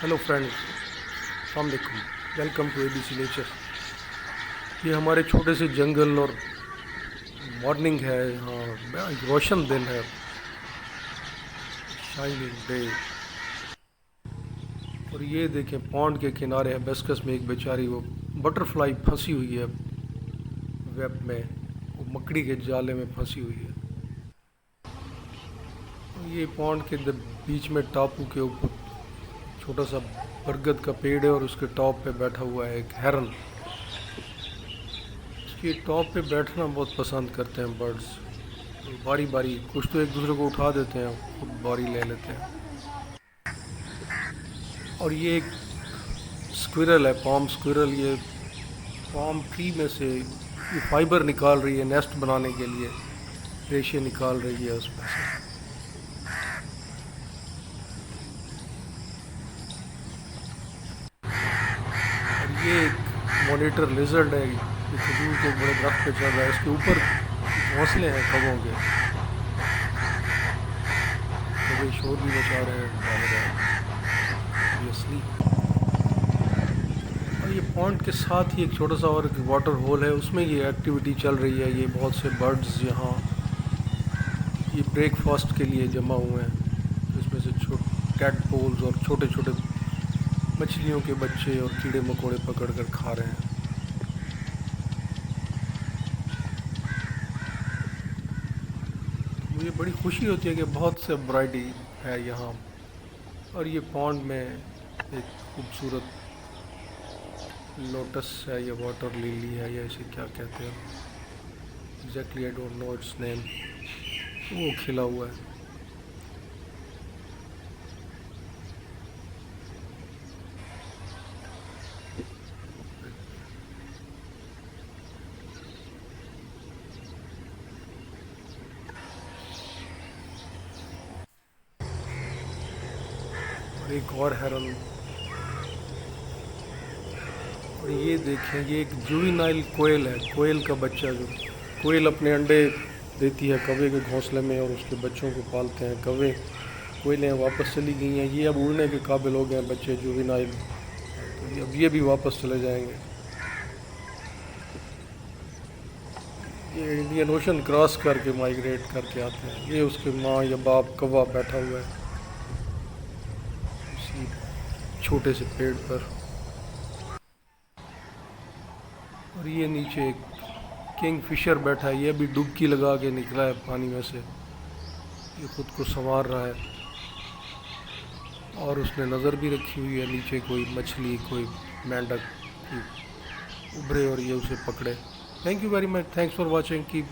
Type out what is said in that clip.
Hello friends, अस्सलाम वालेकुम। Welcome to ABC nature. ये हमारे छोटे से जंगल और मॉर्निंग है यहाँ, रोशन दिन है, शाइनिंग डे। और ये देखें पॉन्ड के किनारे हिबिस्कस में एक बेचारी वो बटरफ्लाई फंसी हुई है वेब में, वो मकड़ी के जाले में फंसी हुई है। और ये पॉन्ड के बीच में टापू के ऊपर छोटा सा बरगद का पेड़ है और उसके टॉप पे बैठा हुआ है एक हेरन। इसके टॉप पे बैठना बहुत पसंद करते हैं बर्ड्स। तो बारी बारी कुछ तो एक दूसरे को उठा देते हैं, खुद बारी ले लेते हैं। और ये एक स्क्विरल है, पॉम स्क्विरल। ये पॉम ट्री में से ये फाइबर निकाल रही है नेस्ट बनाने के लिए, रेशे निकाल रही है उसमें से। और ये एक मॉनिटर लिजर्ड है, ये खजूर के बड़े दरख्त पे चल रहा है, इसके ऊपर घोंसले हैं कौवों के। कभी शोर भी मचा रहे हैं, डाल रहे हैं ऑब्वियसली। और ये पॉन्ड के साथ ही एक छोटा सा और वाटर होल है, उसमें ये एक्टिविटी चल रही है। ये बहुत से बर्ड्स यहाँ ये ब्रेकफास्ट के लिए जमा हुए हैं, जिसमें से टैडपोल्स और छोटे छोटे मछलियों के बच्चे और कीड़े मकोड़े पकड़ कर खा रहे हैं। मुझे बड़ी खुशी होती है कि बहुत से वैरायटी है यहाँ। और ये पॉन्ड में एक खूबसूरत लोटस है या वाटर लिली है या इसे क्या कहते हैं exactly, I don't know it's name, वो खिला हुआ है। और एक और हेरन। और ये देखें, ये एक जुवेनाइल कोयल है, कोयल का बच्चा। जो कोयल अपने अंडे देती है कौवे के घोंसले में और उसके बच्चों को पालते हैं कौवे। कोयलें वापस चली गई हैं, ये अब उड़ने के काबिल हो गए हैं बच्चे जुवेनाइल, तो अब ये भी वापस चले जाएंगे। ये इंडियन ओशन क्रॉस करके माइग्रेट करके आते हैं। ये उसके माँ या बाप कौवा बैठा हुआ है इसी छोटे से पेड़ पर। और ये नीचे एक किंग फिशर बैठा है, ये भी डुबकी लगा के निकला है पानी में से, ये खुद को संवार रहा है। और उसने नज़र भी रखी हुई है नीचे कोई मछली, कोई मेंढक की उभरे और ये उसे पकड़े। Thank you very much, thanks for watching. Keep